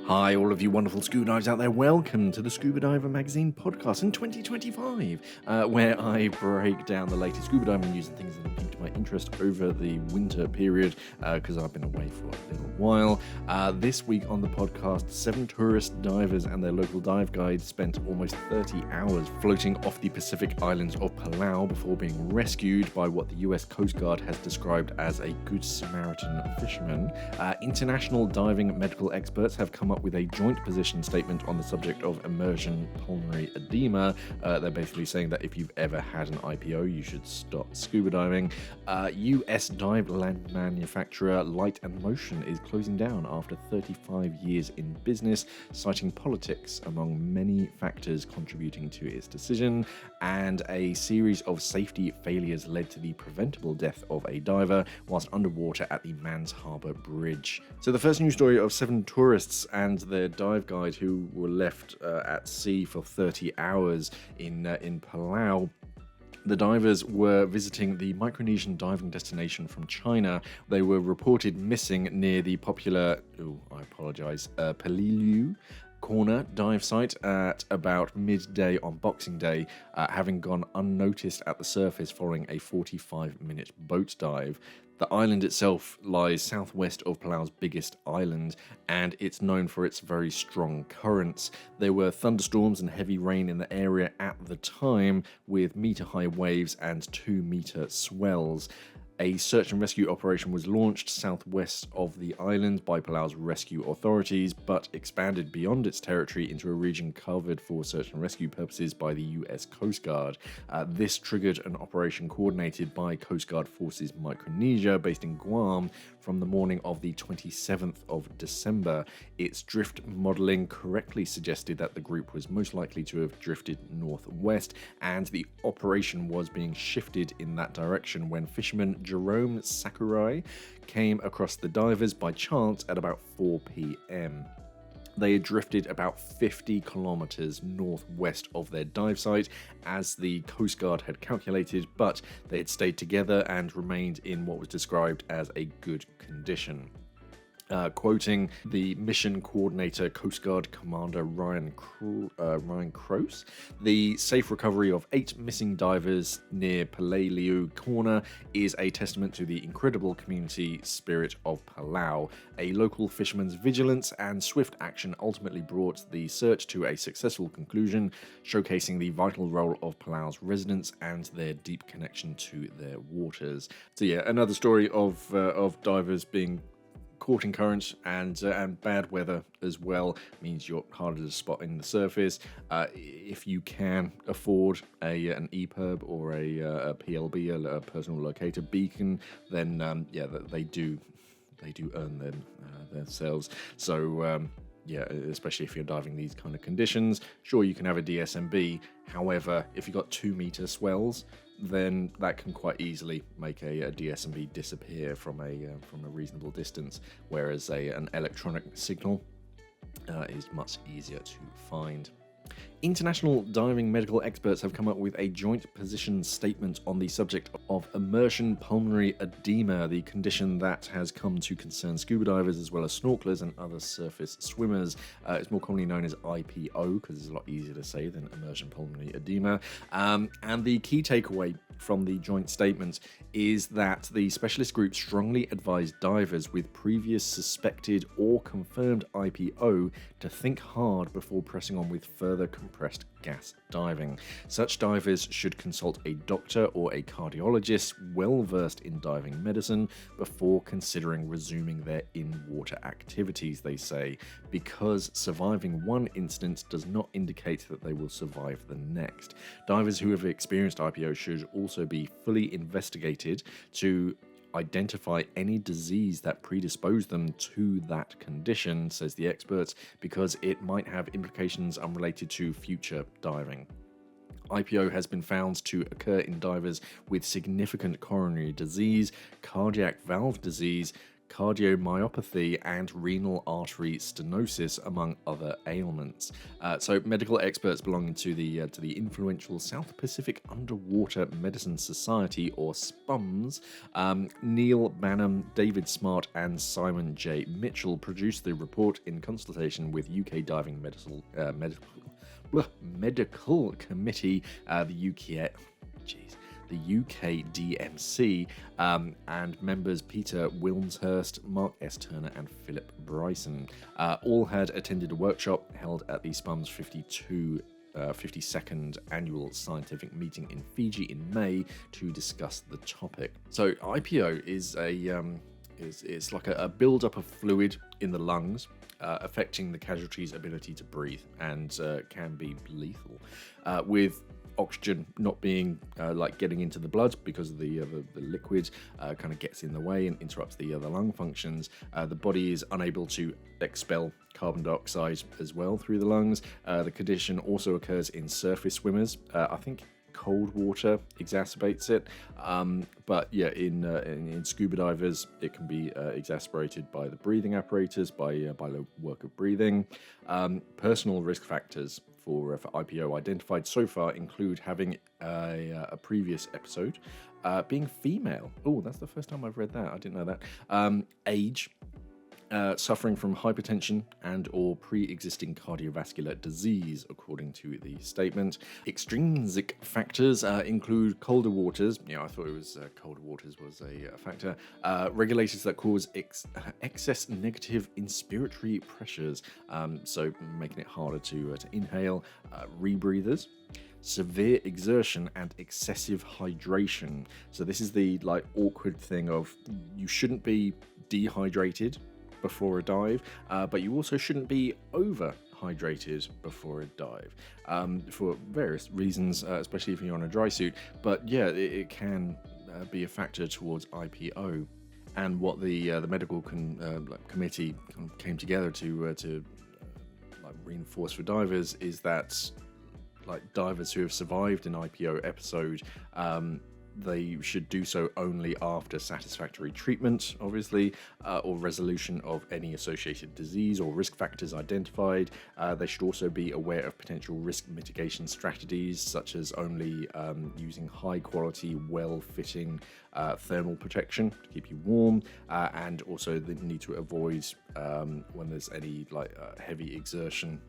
Hi, all of you wonderful scuba divers out there. Welcome to the Scuba Diver Magazine podcast in 2025, where I break down the latest scuba diving news and things that have piqued my interest over the winter period, because I've been away for a little while. This week on the podcast, 7 tourist divers and their local dive guides spent almost 30 hours floating off the Pacific islands of Palau before being rescued by what the US Coast Guard has described as a Good Samaritan fisherman. International diving medical experts have come up with a joint position statement on the subject of immersion pulmonary edema. They're basically saying that if you've ever had an IPO, you should stop scuba diving. US dive land manufacturer Light & Motion is closing down after 35 years in business, citing politics among many factors contributing to its decision, and a series of safety failures led to the preventable death of a diver whilst underwater at the Mans Harbour Bridge. So the first news story of 7 tourists and their dive guide who were left at sea for 30 hours in Palau. The divers were visiting the Micronesian diving destination from China. They were reported missing near the popular, Palau Corner dive site at about midday on Boxing Day, having gone unnoticed at the surface following a 45-minute boat dive. The island itself lies southwest of Palau's biggest island, and it's known for its very strong currents. There were thunderstorms and heavy rain in the area at the time, with meter-high waves and 2-meter swells. A search and rescue operation was launched southwest of the island by Palau's rescue authorities, but expanded beyond its territory into a region covered for search and rescue purposes by the US Coast Guard. This triggered an operation coordinated by Coast Guard Forces Micronesia, based in Guam, from the morning of the 27th of December. Its drift modelling correctly suggested that the group was most likely to have drifted northwest, and the operation was being shifted in that direction when fisherman Jerome Sakurai came across the divers by chance at about 4 p.m. They had drifted about 50 kilometers northwest of their dive site, as the Coast Guard had calculated, but they had stayed together and remained in what was described as a good condition. Quoting the mission coordinator, Coast Guard Commander Ryan Croce, the safe recovery of 8 missing divers near Palau Corner is a testament to the incredible community spirit of Palau. A local fisherman's vigilance and swift action ultimately brought the search to a successful conclusion, showcasing the vital role of Palau's residents and their deep connection to their waters. So yeah, another story of divers being caught in currents and bad weather as well means you're harder to spot in the surface. If you can afford an EPIRB or a PLB, a personal locator beacon, then they do earn themselves. So especially if you're diving these kind of conditions, sure, you can have a DSMB. However, if you've got 2-meter swells, then that can quite easily make a DSMB disappear from a reasonable distance, whereas an electronic signal is much easier to find. International diving medical experts have come up with a joint position statement on the subject of immersion pulmonary edema, the condition that has come to concern scuba divers as well as snorkelers and other surface swimmers. It's more commonly known as IPO because it's a lot easier to say than immersion pulmonary edema. And the key takeaway from the joint statement is that the specialist group strongly advised divers with previous suspected or confirmed IPO to think hard before pressing on with further compressed gas diving. Such divers should consult a doctor or a cardiologist well versed in diving medicine before considering resuming their in-water activities, they say, because surviving one incident does not indicate that they will survive the next. Divers who have experienced IPO should also be fully investigated to identify any disease that predisposed them to that condition, says the experts, because it might have implications unrelated to future diving. IPO has been found to occur in divers with significant coronary disease, cardiac valve disease, cardiomyopathy, and renal artery stenosis, among other ailments. So, medical experts belonging to the influential South Pacific Underwater Medicine Society, or SPUMS, Neil Banham, David Smart, and Simon J. Mitchell produced the report in consultation with UK Diving Medical Committee, the UK DMC, and members Peter Wilmshurst, Mark S. Turner, and Philip Bryson. All had attended a workshop held at the SPUMS 52nd annual scientific meeting in Fiji in May to discuss the topic. So IPO is it's like a build-up of fluid in the lungs, affecting the casualty's ability to breathe, and can be lethal. With oxygen not being getting into the blood because of the liquid kind of gets in the way and interrupts the lung functions, the body is unable to expel carbon dioxide as well through the lungs. The condition also occurs in surface swimmers. I think cold water exacerbates it, but yeah, in scuba divers it can be exacerbated by the breathing apparatus, by the work of breathing. Personal risk factors for IPO identified so far include having a previous episode, being female. Oh, that's the first time I've read that. I didn't know that. Age, suffering from hypertension and or pre-existing cardiovascular disease, according to the statement. Extrinsic factors include colder waters. I thought it was colder waters was a factor. Regulators that cause excess negative inspiratory pressures, so making it harder to inhale. Rebreathers. Severe exertion and excessive hydration. So this is the awkward thing of you shouldn't be dehydrated before a dive, but you also shouldn't be overhydrated before a dive, for various reasons, especially if you're on a dry suit. But yeah, it can be a factor towards IPO. And what the medical committee came together to reinforce for divers is that divers who have survived an IPO episode, they should do so only after satisfactory treatment, obviously, or resolution of any associated disease or risk factors identified. They should also be aware of potential risk mitigation strategies, such as only using high-quality, well-fitting thermal protection to keep you warm, and also the need to avoid, when there's any heavy exertion,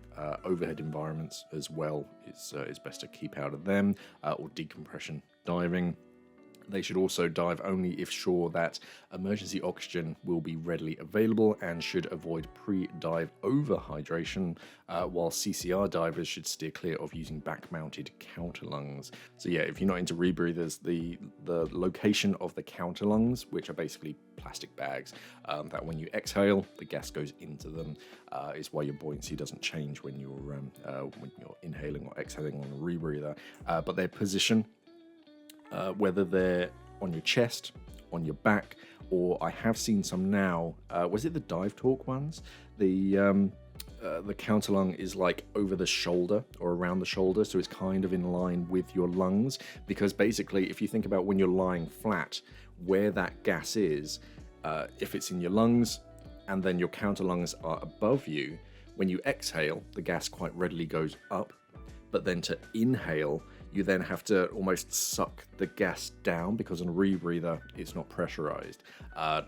overhead environments as well. It's best to keep out of them, or decompression diving. They should also dive only if sure that emergency oxygen will be readily available, and should avoid pre-dive overhydration, while CCR divers should steer clear of using back-mounted counterlungs. So yeah, if you're not into rebreathers, the location of the counterlungs, which are basically plastic bags that when you exhale, the gas goes into them, is why your buoyancy doesn't change when you're inhaling or exhaling on a rebreather. But their position, whether they're on your chest, on your back, or I have seen some now, was it the Dive Talk ones? The counterlung is over the shoulder or around the shoulder, so it's kind of in line with your lungs, because basically if you think about when you're lying flat, where that gas is, if it's in your lungs and then your counterlungs are above you, when you exhale, the gas quite readily goes up, but then to inhale, you then have to almost suck the gas down, because on a rebreather, it's not pressurized.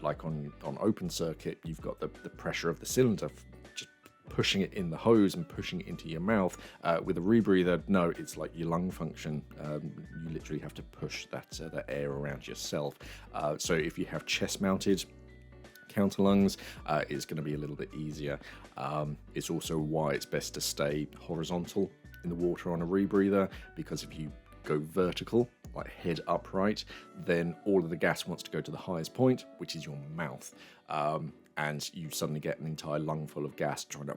Like on open circuit, you've got the pressure of the cylinder just pushing it in the hose and pushing it into your mouth. With a rebreather, no, it's like your lung function. You literally have to push that air around yourself. So if you have chest-mounted counterlungs, it's going to be a little bit easier. It's also why it's best to stay horizontal in the water on a rebreather, because if you go vertical, like head upright, then all of the gas wants to go to the highest point, which is your mouth, and you suddenly get an entire lung full of gas trying to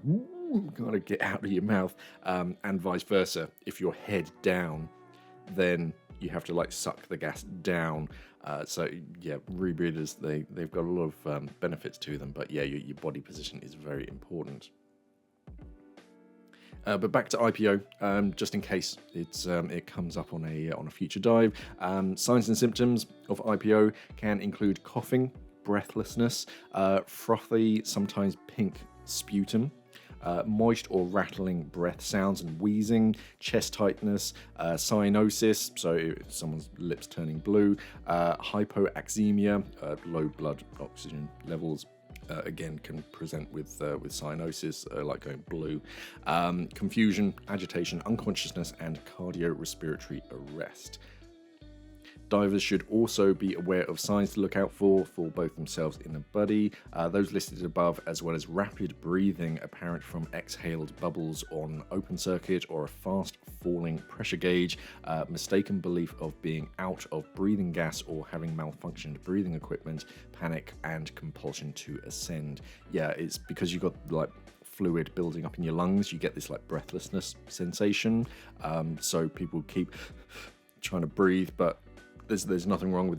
kind of get out of your mouth, and vice versa. If you're head down, then you have to suck the gas down. So yeah, rebreathers, they've got a lot of benefits to them, but yeah, your body position is very important. But back to IPO, just in case it comes up on a future dive. Signs and symptoms of IPO can include coughing, breathlessness, frothy, sometimes pink sputum, moist or rattling breath sounds and wheezing, chest tightness, cyanosis, so someone's lips turning blue, hypoxemia, low blood oxygen levels. Again, can present with cyanosis, like going blue, confusion, agitation, unconsciousness, and cardiorespiratory arrest. Divers should also be aware of signs to look out for both themselves and the buddy, those listed above, as well as rapid breathing apparent from exhaled bubbles on open circuit or a fast falling pressure gauge, mistaken belief of being out of breathing gas or having malfunctioned breathing equipment, panic, and compulsion to ascend. Yeah, it's because you've got like fluid building up in your lungs, you get this like breathlessness sensation, so people keep trying to breathe, but there's nothing wrong with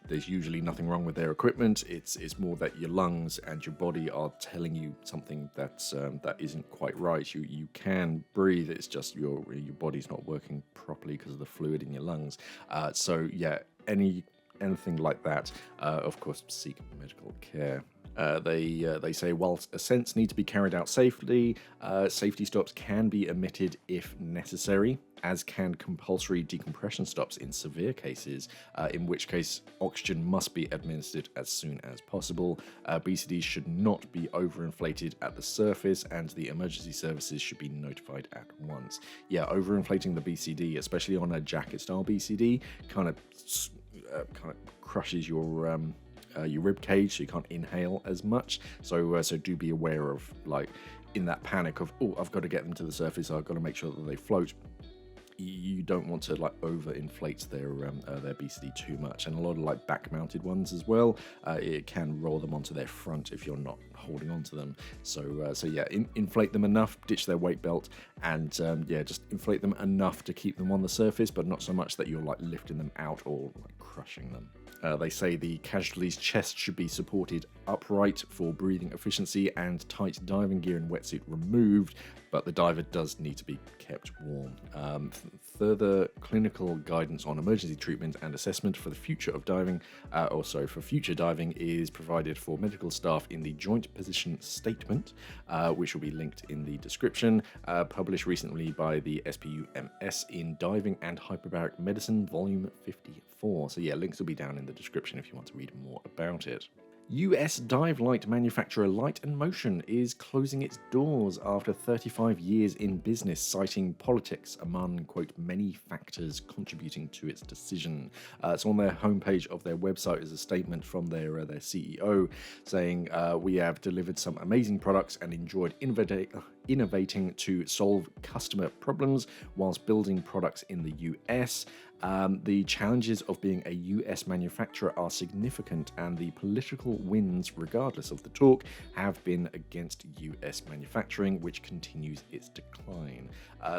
there's usually nothing wrong with their equipment. It's more that your lungs and your body are telling you something that isn't quite right. You can breathe, it's just your body's not working properly because of the fluid in your lungs. So yeah, anything like that, of course, seek medical care. They say whilst ascents need to be carried out safely, safety stops can be omitted if necessary, as can compulsory decompression stops in severe cases, in which case oxygen must be administered as soon as possible. BCDs should not be overinflated at the surface, and the emergency services should be notified at once. Yeah, overinflating the BCD, especially on a jacket-style BCD, kind of crushes your rib cage, so you can't inhale as much. So do be aware of, like, in that panic of, oh, I've got to get them to the surface, I've got to make sure that they float. You don't want to like overinflate their BCD too much, and a lot of like back-mounted ones as well. It can roll them onto their front if you're not holding onto them. So yeah, inflate them enough, ditch their weight belt, and just inflate them enough to keep them on the surface, but not so much that you're like lifting them out or like crushing them. They say the casualty's chest should be supported upright for breathing efficiency and tight diving gear and wetsuit removed, but the diver does need to be kept warm. Further clinical guidance on emergency treatment and assessment for the future of diving, for future diving, is provided for medical staff in the Joint Position Statement, which will be linked in the description, published recently by the SPUMS in Diving and Hyperbaric Medicine, Volume 54. So yeah, links will be down in the description if you want to read more about it. US dive light manufacturer Light & Motion is closing its doors after 35 years in business, citing politics among, quote, many factors contributing to its decision. So on their homepage of their website is a statement from their CEO saying, we have delivered some amazing products and enjoyed innovating to solve customer problems whilst building products in the US. The challenges of being a US manufacturer are significant, and the political winds, regardless of the talk, have been against US manufacturing, which continues its decline.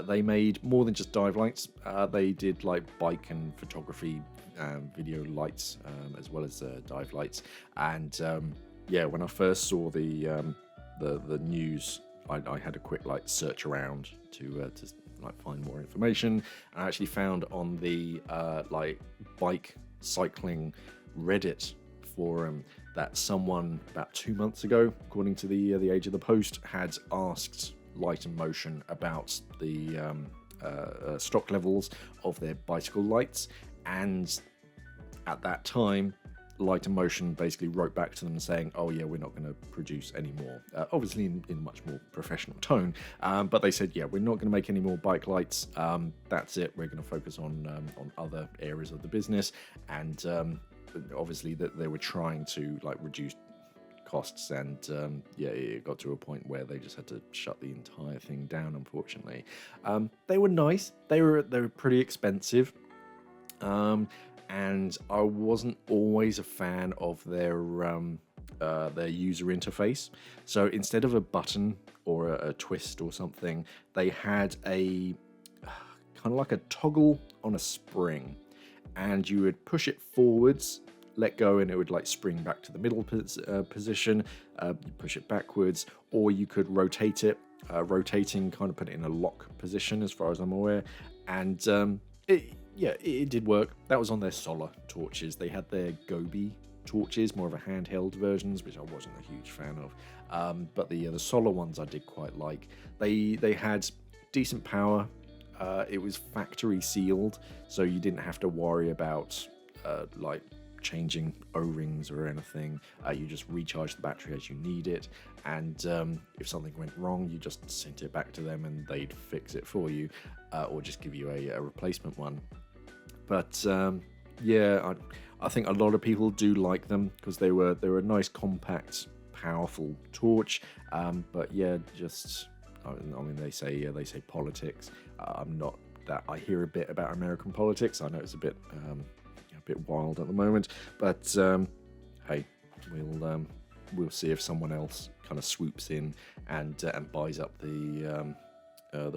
They made more than just dive lights. They did like bike and photography video lights, as well as dive lights. And when I first saw the news, I had a quick like search around to like find more information. I actually found on the bike cycling Reddit forum that someone about 2 months ago, according to the age of the post, had asked Light & Motion about the stock levels of their bicycle lights, and at that time Light & Motion basically wrote back to them saying, oh yeah, we're not going to produce any more, obviously in a much more professional tone, but they said, yeah, we're not going to make any more bike lights, that's it, we're going to focus on other areas of the business. And obviously that they were trying to like reduce costs, and it got to a point where they just had to shut the entire thing down, unfortunately. They were nice, they were pretty expensive, and I wasn't always a fan of their user interface. So instead of a button or a twist or something, they had a kind of like a toggle on a spring, and you would push it forwards, let go, and it would like spring back to the middle position. You push it backwards, or you could rotate it. Rotating kind of put it in a lock position, as far as I'm aware, and yeah, it did work. That was on their solar torches. They had their Gobi torches, more of a handheld versions, which I wasn't a huge fan of. But the solar ones I did quite like. They had decent power. It was factory sealed, so you didn't have to worry about like changing O-rings or anything. You just recharge the battery as you need it, and if something went wrong, you just sent it back to them and they'd fix it for you, or just give you a replacement one. But yeah, I think a lot of people do like them because they were a nice, compact, powerful torch. But yeah, just I mean they say politics. I'm not that. I hear a bit about American politics. I know it's a bit wild at the moment, but hey, we'll see if someone else kind of swoops in and buys up the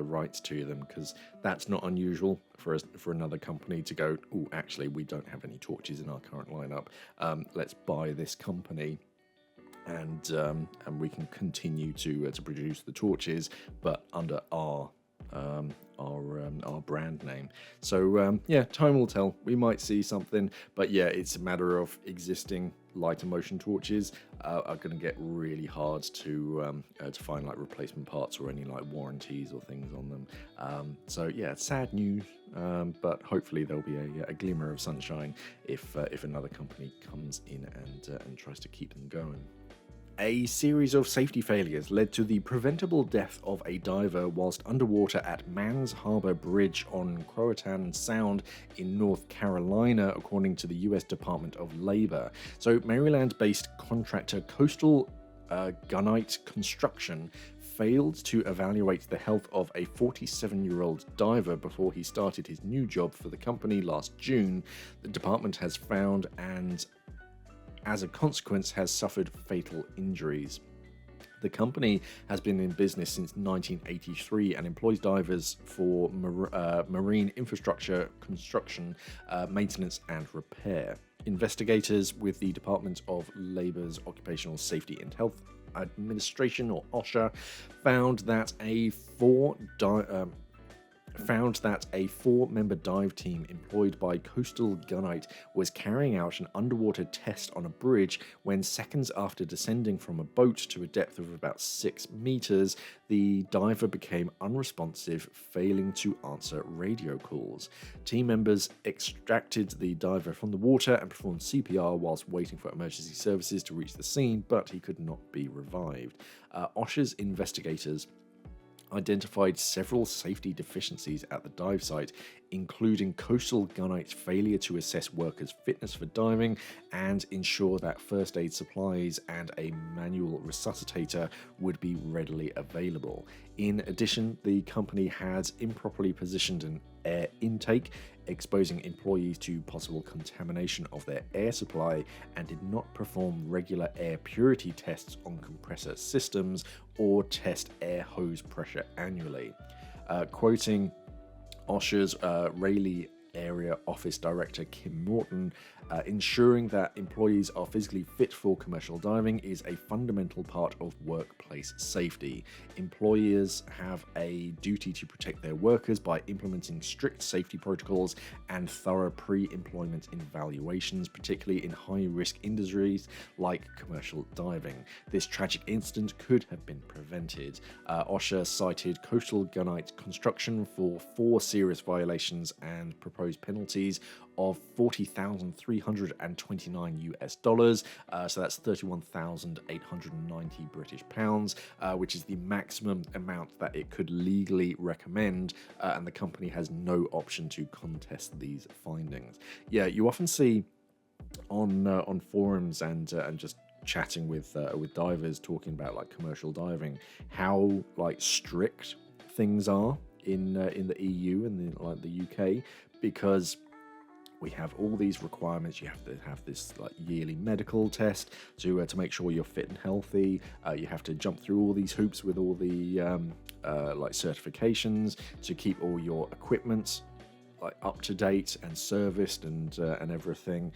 rights to them, because that's not unusual for another company to go, oh, actually we don't have any torches in our current lineup. Let's buy this company, and we can continue to produce the torches, but under our brand name. So yeah, time will tell. We might see something, but yeah, it's a matter of existing lighter motion torches are going to get really hard to find like replacement parts or any like warranties or things on them. So yeah, sad news, but hopefully there'll be a glimmer of sunshine if another company comes in and tries to keep them going. A series of safety failures led to the preventable death of a diver whilst underwater at Mans Harbor Bridge on Croatan Sound in North Carolina, according to the U.S. Department of Labor. So, Maryland-based contractor Coastal Gunite Construction failed to evaluate the health of a 47-year-old diver before he started his new job for the company last June. The department has found, and as a consequence has suffered fatal injuries. The company has been in business since 1983 and employs divers for marine infrastructure construction, maintenance and repair. Investigators with the Department of Labor's Occupational Safety and Health Administration, or OSHA, found that a four-member dive team employed by Coastal Gunite was carrying out an underwater test on a bridge when, seconds after descending from a boat to a depth of about 6 meters, the diver became unresponsive, failing to answer radio calls. Team members extracted the diver from the water and performed CPR whilst waiting for emergency services to reach the scene, but he could not be revived. OSHA's investigators identified several safety deficiencies at the dive site, including Coastal Gunite's failure to assess workers' fitness for diving and ensure that first aid supplies and a manual resuscitator would be readily available. In addition, the company had improperly positioned an air intake, exposing employees to possible contamination of their air supply, and did not perform regular air purity tests on compressor systems or test air hose pressure annually. Quoting OSHA's Raleigh Area Office Director Kim Norton, ensuring that employees are physically fit for commercial diving is a fundamental part of workplace safety. Employers have a duty to protect their workers by implementing strict safety protocols and thorough pre-employment evaluations, particularly in high-risk industries like commercial diving. This tragic incident could have been prevented. OSHA cited Coastal Gunite Construction for 4 serious violations and proposed penalties of $40,329 US, so that's 31,890 British pounds, which is the maximum amount that it could legally recommend, and the company has no option to contest these findings. Yeah, you often see on forums and just chatting with divers talking about like commercial diving, how like strict things are in the EU and like the UK, because we have all these requirements. You have to have this like yearly medical test to make sure you're fit and healthy. You have to jump through all these hoops with all the like certifications to keep all your equipment like up to date and serviced and everything.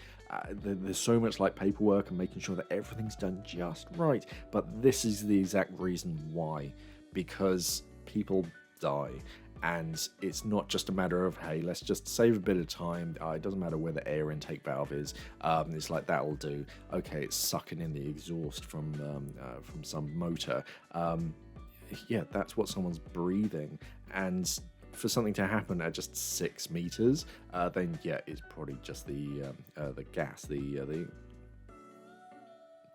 There's so much like paperwork and making sure that everything's done just right. But this is the exact reason why, because people die. And it's not just a matter of, hey, let's just save a bit of time. It doesn't matter where the air intake valve is. It's like, that'll do. Okay, it's sucking in the exhaust from some motor. Yeah, that's what someone's breathing. And for something to happen at just 6 meters, then yeah, it's probably just the gas.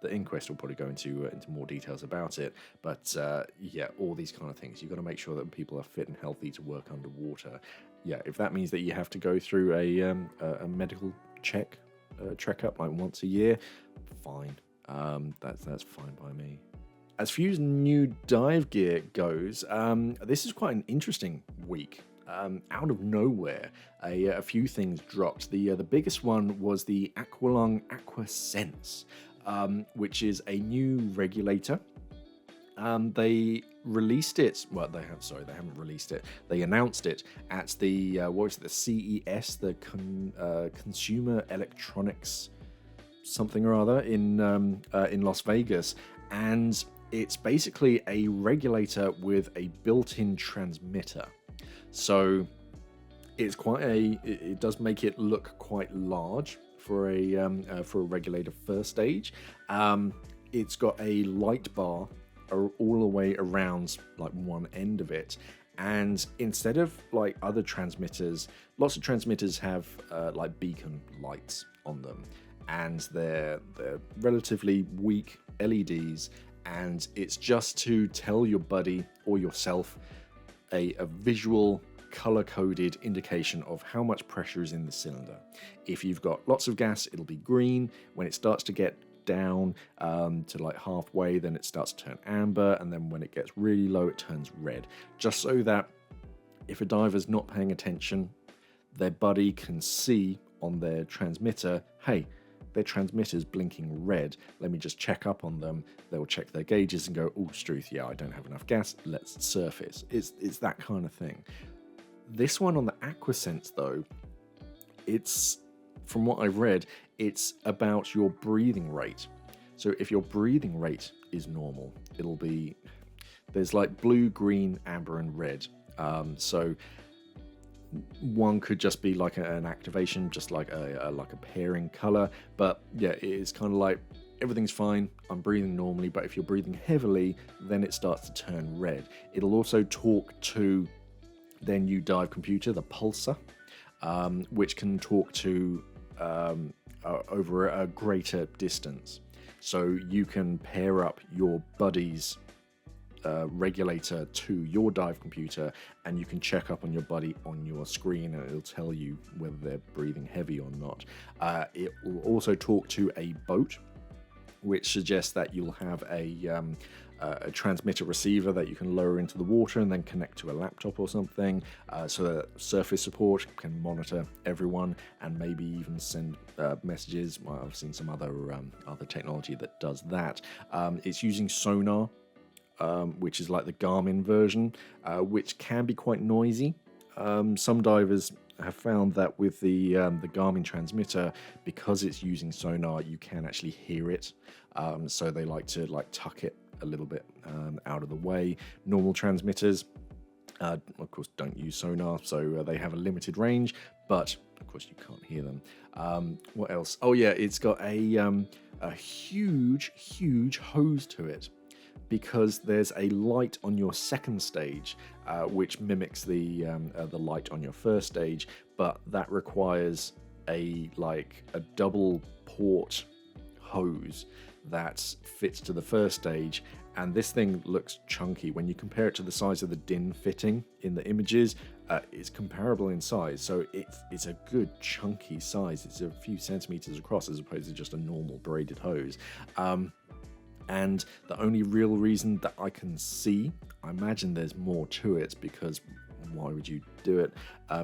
The inquest will probably go into more details about it, but yeah, all these kind of things. You've got to make sure that people are fit and healthy to work underwater. Yeah, if that means that you have to go through a medical checkup like once a year, fine. That's fine by me. As far as new dive gear goes, this is quite an interesting week. Out of nowhere, a few things dropped. The biggest one was the AquaLung AquaSense, which is a new regulator. They released it. Well, they haven't released it. They announced it at the the CES, the Consumer Electronics something or other in Las Vegas, and it's basically a regulator with a built-in transmitter. So it's it does make it look quite large for a regulator first stage. It's got a light bar all the way around like one end of it, and instead of like other transmitters, lots of transmitters have like beacon lights on them, and they're relatively weak LEDs, and it's just to tell your buddy or yourself a visual color-coded indication of how much pressure is in the cylinder. If you've got lots of gas, it'll be green. When it starts to get down to like halfway, then it starts to turn amber, and then when it gets really low, it turns red. Just so that if a diver's not paying attention, their buddy can see on their transmitter, hey, their transmitter's blinking red. Let me just check up on them. They'll check their gauges and go, oh, Struth, yeah, I don't have enough gas. Let's surface. It's that kind of thing. This one on the AquaSense, though, it's, from what I've read, it's about your breathing rate. So if your breathing rate is normal, it'll be, there's like blue, green, amber, and red. So one could just be like an activation, just like a pairing color. But yeah, it is kind of like everything's fine, I'm breathing normally, but if you're breathing heavily, then it starts to turn red. It'll also talk to their new dive computer, the Pulsar, which can talk to over a greater distance. So you can pair up your buddy's regulator to your dive computer, and you can check up on your buddy on your screen, and it'll tell you whether they're breathing heavy or not. It will also talk to a boat, which suggests that you'll have a transmitter receiver that you can lower into the water and then connect to a laptop or something, so that surface support can monitor everyone and maybe even send messages. Well, I've seen some other technology that does that. It's using sonar, which is like the Garmin version, which can be quite noisy. Some divers have found that with the Garmin transmitter, because it's using sonar, you can actually hear it. So they like to tuck it a little bit out of the way. Normal transmitters, of course, don't use sonar, so they have a limited range, but of course you can't hear them. What else? Oh yeah, it's got a huge hose to it, because there's a light on your second stage, which mimics the light on your first stage, but that requires a double port hose that fits to the first stage. And this thing looks chunky. When you compare it to the size of the DIN fitting in the images, it's comparable in size. So it's a good chunky size. It's a few centimeters across as opposed to just a normal braided hose. And the only real reason that I can see, I imagine there's more to it, because why would you do it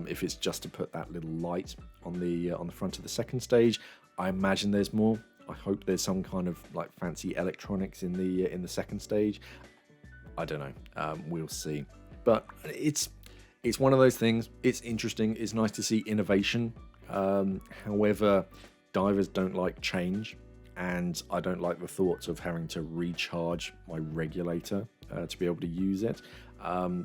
if it's just to put that little light on the front of the second stage? I imagine there's more. I hope there's some kind of like fancy electronics in the second stage. I don't know. We'll see. But it's one of those things. It's interesting. It's nice to see innovation. However, divers don't like change, and I don't like the thoughts of having to recharge my regulator to be able to use it.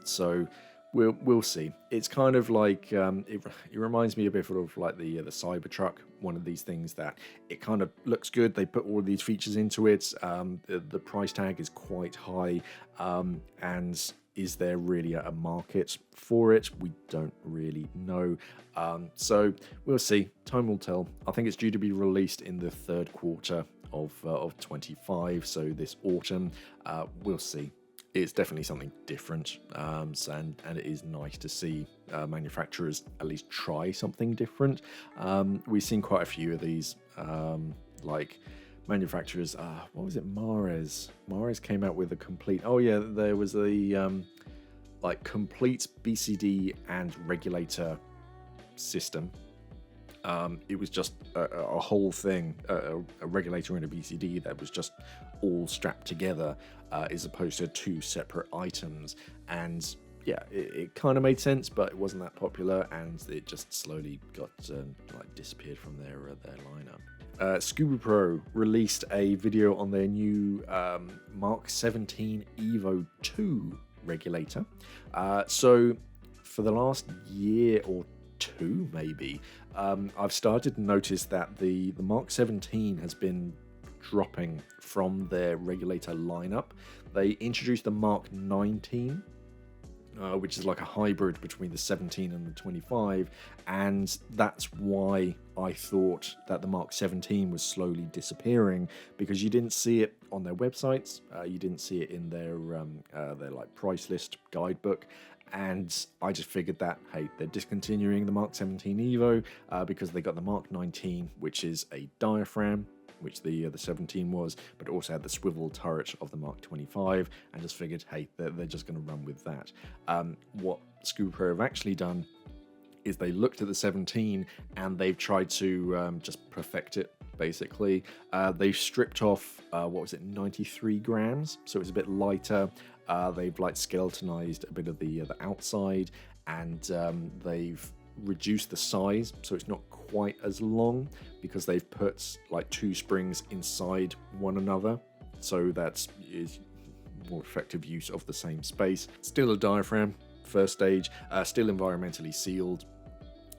So We'll see. It's kind of like it reminds me a bit of like the Cybertruck, one of these things that it kind of looks good. They put all of these features into it. The price tag is quite high, and is there really a market for it? We don't really know. So we'll see. Time will tell. I think it's due to be released in the third quarter of 25, so this autumn. We'll see. It's definitely something different, and it is nice to see manufacturers at least try something different. We've seen quite a few of these, like manufacturers. What was it? Mares came out with a complete. Oh yeah, there was a like complete BCD and regulator system. It was just a whole thing, a regulator and a BCD that was just all strapped together, as opposed to two separate items. And yeah, it kind of made sense, but it wasn't that popular, and it just slowly got like disappeared from their lineup. Scuba Pro released a video on their new Mark 17 Evo 2 regulator. So for the last year or two, maybe, I've started to notice that the Mark 17 has been dropping from their regulator lineup. They introduced the Mark 19, which is like a hybrid between the 17 and the 25, and that's why I thought that the Mark 17 was slowly disappearing, because you didn't see it on their websites, you didn't see it in their like price list guidebook. And I just figured that, hey, they're discontinuing the Mark 17 Evo because they got the Mark 19, which is a diaphragm, which the 17 was, but also had the swivel turret of the Mark 25, and just figured, hey, they're just going to run with that. What Scuba Pro have actually done is they looked at the 17 and they've tried to just perfect it, basically. They've stripped off, 93 grams, so it's a bit lighter. They've like skeletonized a bit of the outside, and they've reduced the size, so it's not quite as long, because they've put like two springs inside one another, so that is more effective use of the same space. Still a diaphragm, first stage, still environmentally sealed.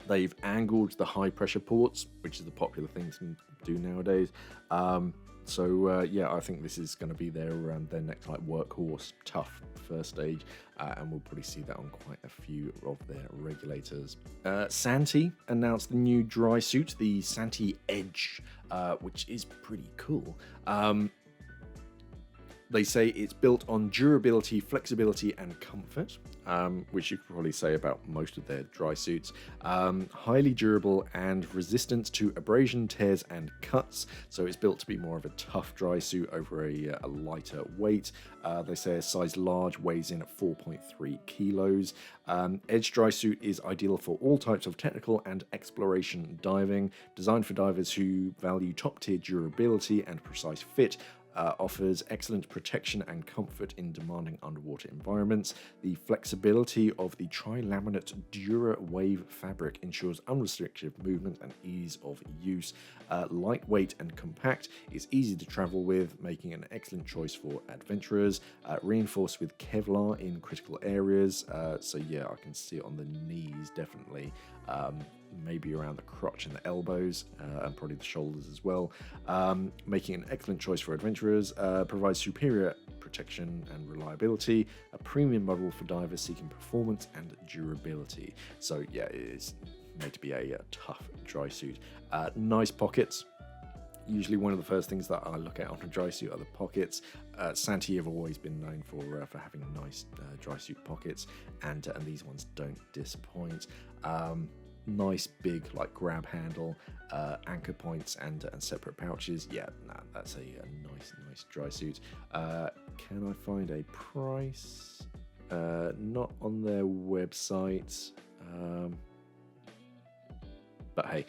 They've angled the high pressure ports, which is the popular thing to do nowadays. Yeah, I think this is going to be their next like workhorse, tough first stage, and we'll probably see that on quite a few of their regulators. Santi announced the new dry suit, the Santi Edge, which is pretty cool. They say it's built on durability, flexibility, and comfort, which you could probably say about most of their dry suits. Highly durable and resistant to abrasion, tears, and cuts. So it's built to be more of a tough dry suit over a lighter weight. They say a size large, weighs in at 4.3 kilos. Edge dry suit is ideal for all types of technical and exploration diving. Designed for divers who value top-tier durability and precise fit. Offers excellent protection and comfort in demanding underwater environments. The flexibility of the tri-laminate Dura Wave fabric ensures unrestricted movement and ease of use. Lightweight and compact, is easy to travel with, making an excellent choice for adventurers. Reinforced with Kevlar in critical areas, so yeah, I can see it on the knees, definitely. Maybe around the crotch and the elbows, and probably the shoulders as well. Making an excellent choice for adventurers. Provides superior protection and reliability. A premium model for divers seeking performance and durability. So yeah, it is made to be a tough dry suit. Nice pockets. Usually one of the first things that I look at on a dry suit are the pockets. Santi have always been known for having nice dry suit pockets, and these ones don't disappoint. Nice big like grab handle, anchor points, and separate pouches. Yeah, that's a nice dry suit. Can I find a price? Not on their website. But hey,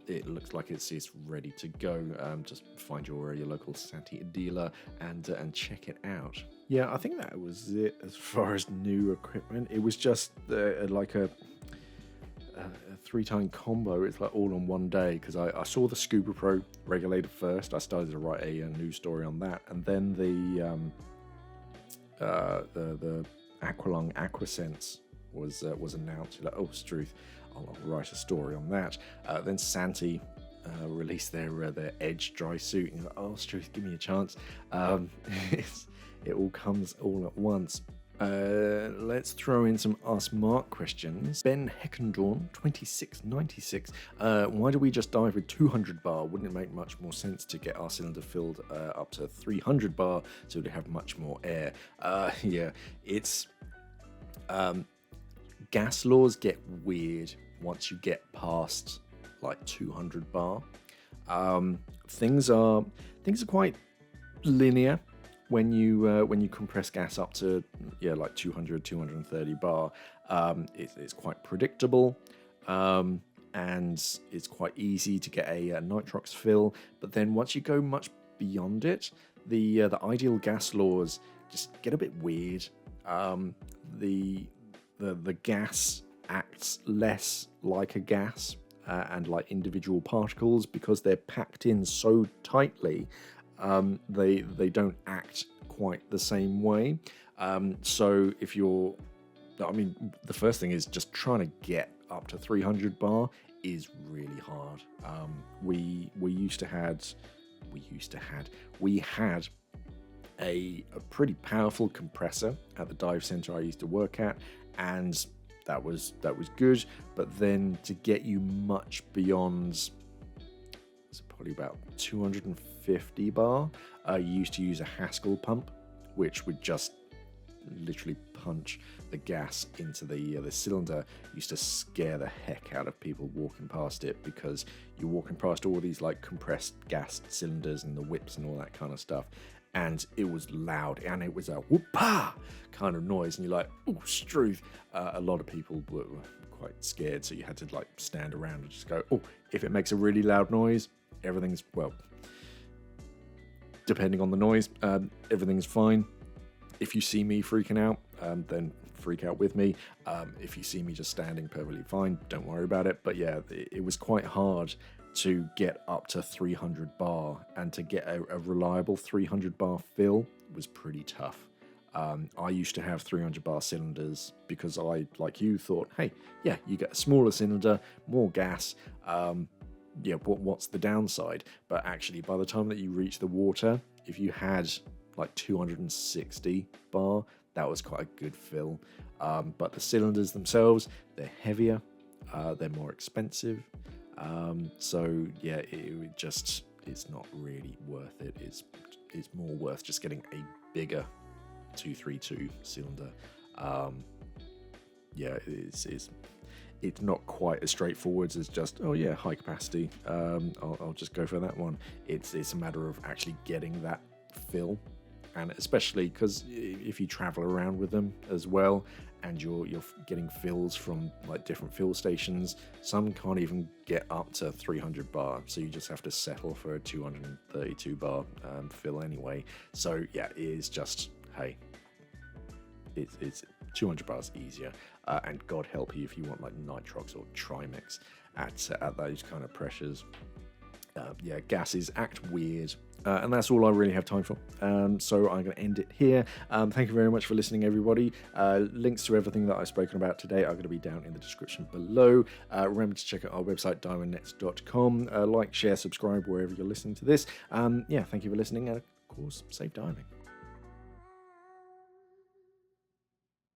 it looks like it's ready to go. Just find your local Santi dealer and check it out. Yeah, I think that was it as far as new equipment. It was just like a 3-time combo. It's like all on one day, because I saw the Scuba Pro regulator first. I started to write a news story on that, and then the AquaLung AquaSense was announced. You're like, oh, Struth, I'll write a story on that. Then Santi released their Edge dry suit, and you're like, oh, Struth, give me a chance. It all comes all at once. Let's throw in some Ask Mark questions. Ben Heckendorn, 2696. Why do we just dive with 200 bar? Wouldn't it make much more sense to get our cylinder filled up to 300 bar so we have much more air? Yeah, it's... gas laws get weird once you get past like 200 bar. Things are quite linear when you compress gas up to like 230 bar. It's quite predictable, and it's quite easy to get a nitrox fill. But then once you go much beyond it, the ideal gas laws just get a bit weird. The gas acts less like a gas and like individual particles because they're packed in so tightly. They don't act quite the same way. So if you're, the first thing is just trying to get up to 300 bar is really hard. We had a pretty powerful compressor at the dive center I used to work at, and that was good. But then to get you much beyond, it's probably about 250 bar, you used to use a Haskell pump, which would just literally punch the gas into the cylinder. Used to scare the heck out of people walking past it, because you're walking past all these like compressed gas cylinders and the whips and all that kind of stuff, and it was loud and it was a whoop-ah kind of noise, and you're like, oh, Struth. A lot of people were quite scared, so you had to like stand around and just go, oh, if it makes a really loud noise, everything's, well, depending on the noise, everything's fine. If you see me freaking out, then freak out with me. If you see me just standing perfectly fine, don't worry about it. But yeah, it was quite hard to get up to 300 bar, and to get a reliable 300 bar fill was pretty tough. I used to have 300 bar cylinders because I, like you, thought, hey, yeah, you get a smaller cylinder, more gas. Yeah, what's the downside? But actually, by the time that you reach the water, if you had like 260 bar, that was quite a good fill. But the cylinders themselves, they're heavier, they're more expensive. So yeah, it's not really worth it. It's more worth just getting a bigger 232 cylinder. Yeah, it's not quite as straightforward as just, oh yeah, high capacity, I'll just go for that one. It's a matter of actually getting that fill, and especially because if you travel around with them as well, and you're getting fills from like different fill stations, some can't even get up to 300 bar, so you just have to settle for a 232 bar fill anyway. So yeah, it is just, hey, it's 200 bars easier, and God help you if you want like nitrox or trimix at those kind of pressures. Yeah, gases act weird, and that's all I really have time for. So I'm going to end it here. Thank you very much for listening, everybody. Links to everything that I've spoken about today are going to be down in the description below. Remember to check out our website, divingnets.com. Like, share, subscribe wherever you're listening to this. Yeah, thank you for listening, and of course, safe diving.